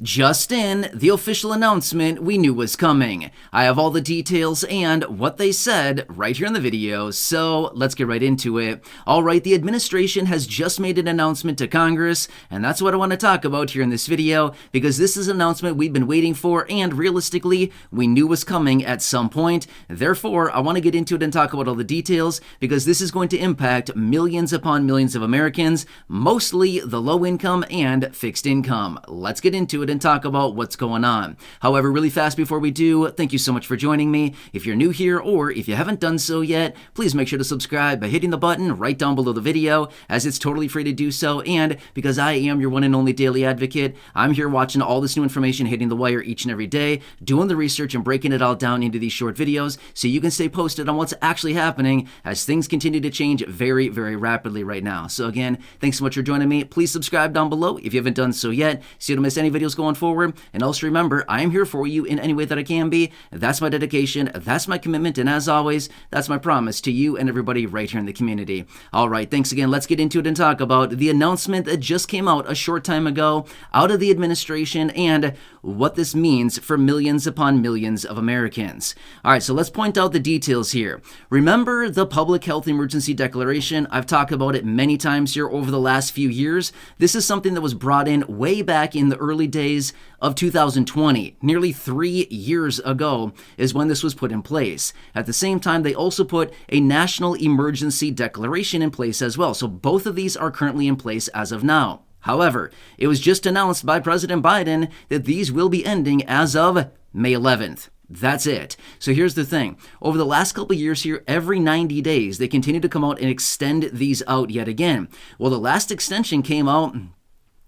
Just in, the official announcement we knew was coming. I have all the details and what they said right here in the video, so let's get right into it. Alright, the administration has just made an announcement to Congress, and that's what I want to talk about here in this video, because this is an announcement we've been waiting for, and realistically, we knew was coming at some point. Therefore, I want to get into it and talk about all the details, because this is going to impact millions upon millions of Americans, mostly the low income and fixed income. Let's get into it and talk about what's going on. However, really fast before we do, thank you so much for joining me. If you're new here or if you haven't done so yet, please make sure to subscribe by hitting the button right down below the video, as it's totally free to do so. And because I am your one and only daily advocate, I'm here watching all this new information hitting the wire each and every day, doing the research and breaking it all down into these short videos so you can stay posted on what's actually happening as things continue to change very, very rapidly right now. So again, thanks so much for joining me. Please subscribe down below if you haven't done so yet, so you don't miss any videos going forward. And also remember, I am here for you in any way that I can be. That's my dedication, that's my commitment, and as always, that's my promise to you and everybody right here in the community. Alright, thanks again. Let's get into it and talk about the announcement that just came out a short time ago out of the administration and what this means for millions upon millions of Americans. Alright, so let's point out the details here. Remember the Public Health Emergency Declaration? I've talked about it many times here over the last few years. This is something that was brought in way back in the early days of 2020. Nearly 3 years ago is when this was put in place. At the same time, they also put a National Emergency Declaration in place as well. So both of these are currently in place as of now. However, it was just announced by President Biden that these will be ending as of May 11th. That's it. So here's the thing. Over the last couple of years here, every 90 days, they continue to come out and extend these out yet again. Well, the last extension came out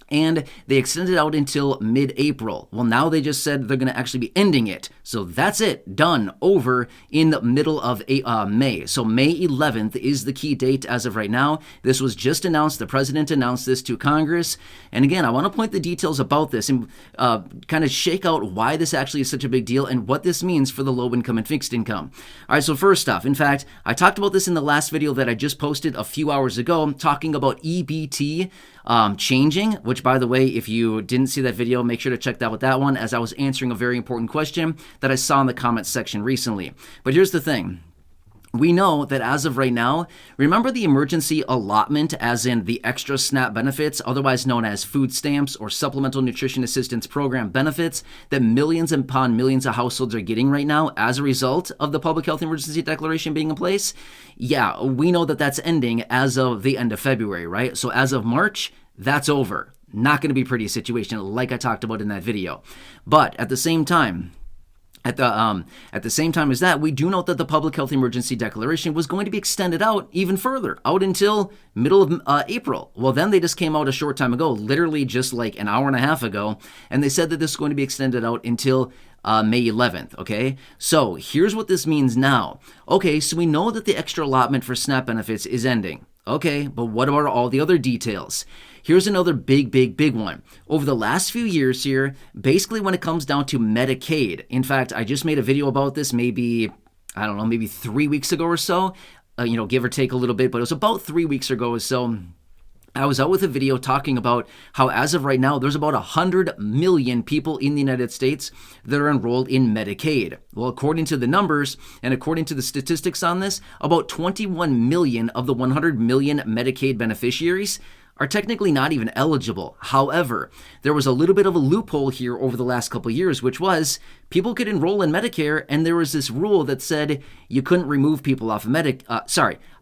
and they extended out until mid-April. Well, now they just said they're going to actually be ending it. So that's it. Done. Over in the middle of May. So May 11th is the key date as of right now. This was just announced. The president announced this to Congress. And again, I want to point the details about this and kind of shake out why this actually is such a big deal and what this means for the low income and fixed income. All right, so first off, in fact, I talked about this in the last video that I just posted a few hours ago, talking about EBT changing, which by the way, if you didn't see that video, make sure to check out that one, as I was answering a very important question that I saw in the comments section recently. But here's the thing. We know that as of right now, remember the emergency allotment, as in the extra SNAP benefits, otherwise known as food stamps or supplemental nutrition assistance program benefits, that millions upon millions of households are getting right now as a result of the Public Health Emergency Declaration being in place? Yeah, we know that that's ending as of the end of February, right? So as of March, that's over. Not going to be a pretty situation like I talked about in that video. But at the same time, At the same time as that, we do note that the Public Health Emergency Declaration was going to be extended out even further, out until middle of April. Well, then they just came out a short time ago, literally just like an hour and a half ago, and they said that this is going to be extended out until May 11th, okay? So here's what this means now. Okay, so we know that the extra allotment for SNAP benefits is ending. Okay, but what about all the other details? Here's another big one. Over the last few years here, basically when it comes down to Medicaid, in fact, I just made a video about this maybe 3 weeks ago or so, give or take a little bit, but it was about 3 weeks ago or so. I was out with a video talking about how as of right now, there's about 100 million people in the United States that are enrolled in Medicaid. Well, according to the numbers and according to the statistics on this, about 21 million of the 100 million Medicaid beneficiaries are technically not even eligible. However, there was a little bit of a loophole here over the last couple of years, which was people could enroll in Medicare, and there was this rule that said you couldn't remove people off of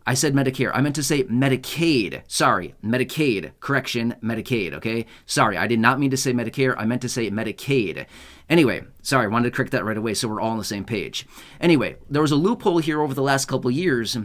I said Medicare. I meant to say Medicaid. Sorry, Medicaid. Correction, Medicaid, okay? Sorry, I did not mean to say Medicare. I meant to say Medicaid. Anyway, sorry, I wanted to correct that right away so we're all on the same page. Anyway, there was a loophole here over the last couple of years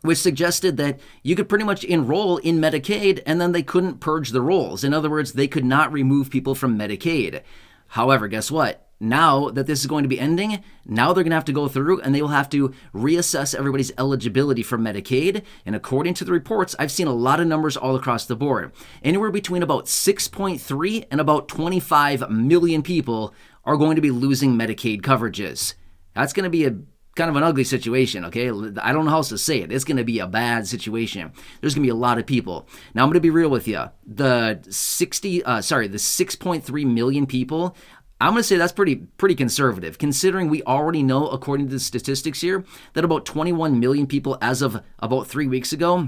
which suggested that you could pretty much enroll in Medicaid and then they couldn't purge the rolls. In other words, they could not remove people from Medicaid. However, guess what? Now that this is going to be ending, now they're going to have to go through and they will have to reassess everybody's eligibility for Medicaid. And according to the reports, I've seen a lot of numbers all across the board. Anywhere between about 6.3 and about 25 million people are going to be losing Medicaid coverages. That's going to be a kind of an ugly situation, okay? I don't know how else to say it. It's going to be a bad situation. There's going to be a lot of people. Now, I'm going to be real with you. The 6.3 million people, I'm going to say that's pretty conservative, considering we already know, according to the statistics here, that about 21 million people as of about 3 weeks ago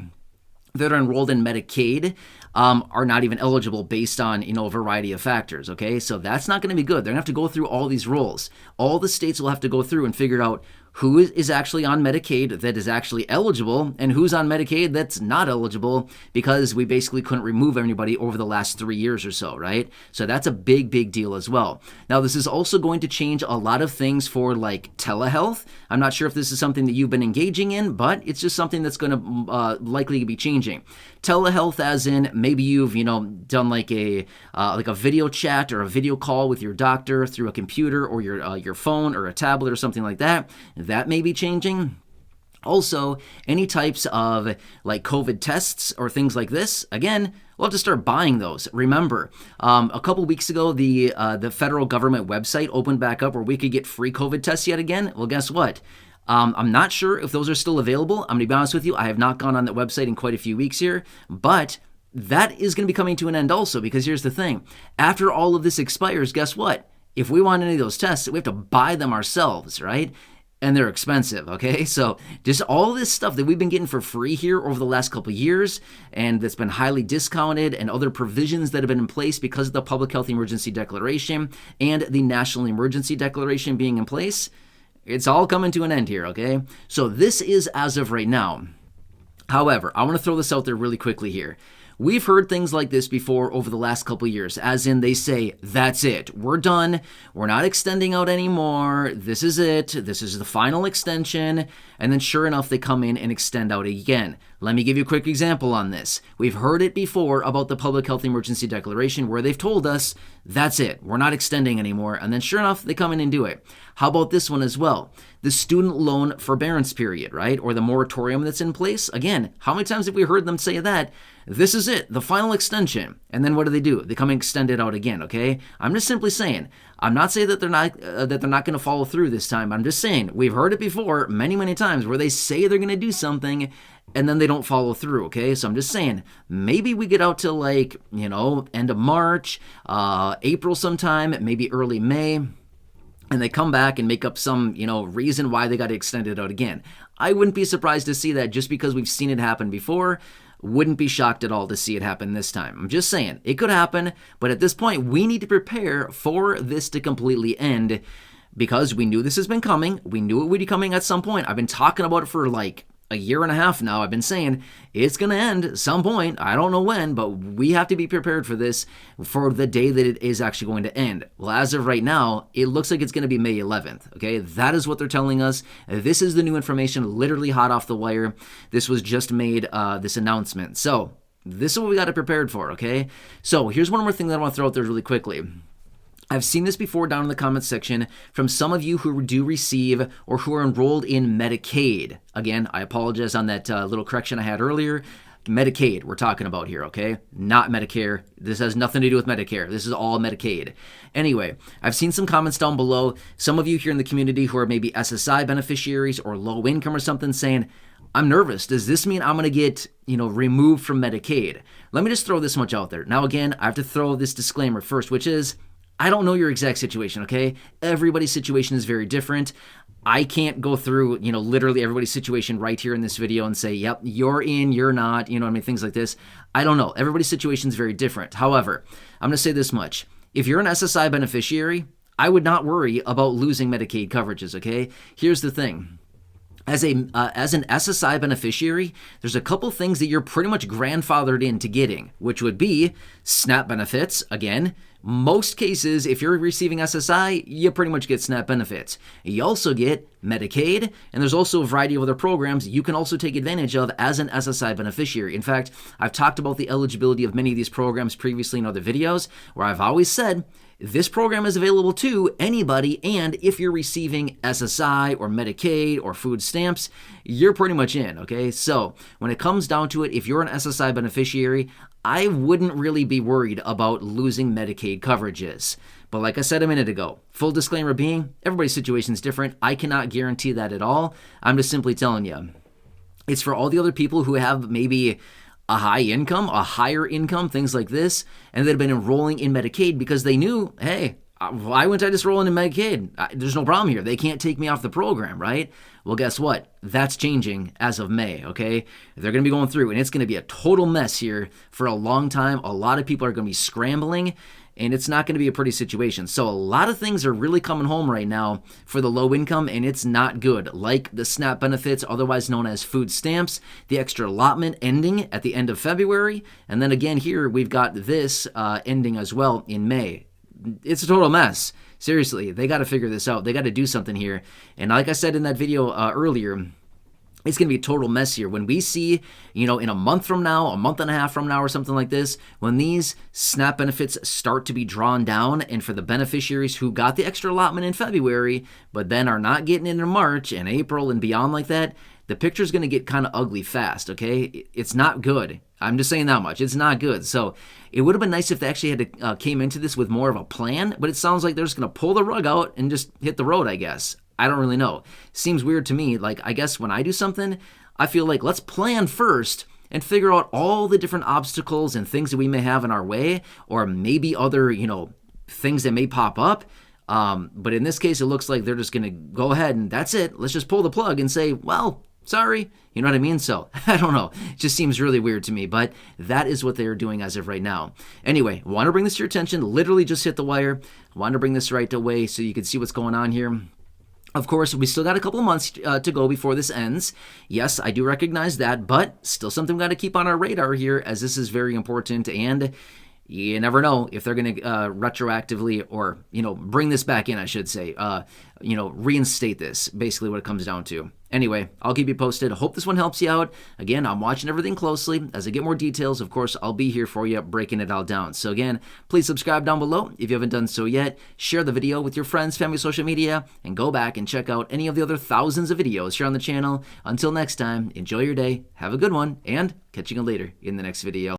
that are enrolled in Medicaid are not even eligible based on, a variety of factors, okay? So that's not going to be good. They're going to have to go through all these rules. All the states will have to go through and figure out who is actually on Medicaid that is actually eligible and who's on Medicaid that's not eligible, because we basically couldn't remove anybody over the last 3 years or so, right? So that's a big, big deal as well. Now, this is also going to change a lot of things for like telehealth. I'm not sure if this is something that you've been engaging in, but it's just something that's going to likely be changing. Telehealth as in maybe you've, done like a video chat or a video call with your doctor through a computer or your phone or a tablet or something like that. That may be changing. Also, any types of like COVID tests or things like this, again, we'll have to start buying those. Remember, a couple weeks ago, the federal government website opened back up where we could get free COVID tests yet again. Well, guess what? I'm not sure if those are still available. I'm going to be honest with you. I have not gone on that website in quite a few weeks here, but that is going to be coming to an end also, because here's the thing. After all of this expires, guess what? If we want any of those tests, we have to buy them ourselves, right? And they're expensive, okay? So just all this stuff that we've been getting for free here over the last couple of years, and that's been highly discounted, and other provisions that have been in place because of the Public Health Emergency Declaration and the National Emergency Declaration being in place, it's all coming to an end here, okay? So this is as of right now. However, I want to throw this out there really quickly here. We've heard things like this before over the last couple of years, as in they say, that's it, we're done, we're not extending out anymore, this is it, this is the final extension, and then sure enough, they come in and extend out again. Let me give you a quick example on this. We've heard it before about the Public Health Emergency Declaration where they've told us, that's it, we're not extending anymore, and then sure enough, they come in and do it. How about this one as well? The student loan forbearance period, right? Or the moratorium that's in place. Again, how many times have we heard them say that? This is it, the final extension. And then what do? They come and extend it out again, okay? I'm just simply saying, I'm not saying that they're not going to follow through this time. I'm just saying, we've heard it before many, many times where they say they're going to do something and then they don't follow through, okay? So I'm just saying, maybe we get out to like, end of March, April sometime, maybe early May, and they come back and make up some, reason why they got to extend it out again. I wouldn't be surprised to see that just because we've seen it happen before. Wouldn't be shocked at all to see it happen this time. I'm just saying, it could happen, but at this point, we need to prepare for this to completely end because we knew this has been coming. We knew it would be coming at some point. I've been talking about it for like a year and a half now. I've been saying it's going to end at some point. I don't know when, but we have to be prepared for this for the day that it is actually going to end. Well, as of right now, it looks like it's going to be May 11th. Okay, that is what they're telling us. This is the new information, literally hot off the wire. This was just made, this announcement. So this is what we got to prepared for. Okay, so here's one more thing that I want to throw out there really quickly. I've seen this before down in the comments section from some of you who do receive or who are enrolled in Medicaid. Again, I apologize on that little correction I had earlier. Medicaid we're talking about here, okay? Not Medicare. This has nothing to do with Medicare. This is all Medicaid. Anyway, I've seen some comments down below. Some of you here in the community who are maybe SSI beneficiaries or low income or something saying, I'm nervous. Does this mean I'm going to get, removed from Medicaid? Let me just throw this much out there. Now, again, I have to throw this disclaimer first, which is, I don't know your exact situation, okay? Everybody's situation is very different. I can't go through, literally everybody's situation right here in this video and say, yep, you're in, you're not, things like this. I don't know. Everybody's situation is very different. However, I'm going to say this much. If you're an SSI beneficiary, I would not worry about losing Medicaid coverages, okay? Here's the thing. As an SSI beneficiary, there's a couple things that you're pretty much grandfathered into getting, which would be SNAP benefits. Again, most cases, if you're receiving SSI, you pretty much get SNAP benefits. You also get Medicaid, and there's also a variety of other programs you can also take advantage of as an SSI beneficiary. In fact, I've talked about the eligibility of many of these programs previously in other videos, where I've always said, this program is available to anybody, and if you're receiving SSI or Medicaid or food stamps, you're pretty much in, okay? So when it comes down to it, if you're an SSI beneficiary, I wouldn't really be worried about losing Medicaid coverages. But like I said a minute ago, full disclaimer being, everybody's situation is different. I cannot guarantee that at all. I'm just simply telling you. It's for all the other people who have maybe a high income, a higher income, things like this, and they've been enrolling in Medicaid because they knew, hey, why wouldn't I just roll in Medicaid? There's no problem here. They can't take me off the program, right? Well, guess what? That's changing as of May, okay? They're going to be going through, and it's going to be a total mess here for a long time. A lot of people are going to be scrambling, and it's not going to be a pretty situation. So a lot of things are really coming home right now for the low income, and it's not good, like the SNAP benefits, otherwise known as food stamps, the extra allotment ending at the end of February, and then again here we've got this ending as well in May. It's a total mess. Seriously, they got to figure this out. They got to do something here. And like I said in that video earlier, it's going to be a total mess here. When we see, in a month from now, a month and a half from now or something like this, when these SNAP benefits start to be drawn down, and for the beneficiaries who got the extra allotment in February, but then are not getting it in March and April and beyond like that, the picture's going to get kind of ugly fast, okay? It's not good. I'm just saying that much. It's not good. So it would have been nice if they actually had came into this with more of a plan, but it sounds like they're just going to pull the rug out and just hit the road, I guess. I don't really know. Seems weird to me. Like, I guess when I do something, I feel like let's plan first and figure out all the different obstacles and things that we may have in our way, or maybe other, things that may pop up. But in this case, it looks like they're just going to go ahead and that's it. Let's just pull the plug and say, well, sorry. You know what I mean? So, I don't know. It just seems really weird to me, but that is what they're doing as of right now. Anyway, want to bring this to your attention. Literally just hit the wire. Want to bring this right away so you can see what's going on here. Of course, we still got a couple of months to go before this ends. Yes, I do recognize that, but still something we got to keep on our radar here, as this is very important, and you never know if they're going to retroactively or, bring this back in, I should say, reinstate this, basically what it comes down to. Anyway, I'll keep you posted. Hope this one helps you out. Again, I'm watching everything closely. As I get more details, of course, I'll be here for you, breaking it all down. So again, please subscribe down below if you haven't done so yet. Share the video with your friends, family, social media, and go back and check out any of the other thousands of videos here on the channel. Until next time, enjoy your day, have a good one, and catch you later in the next video.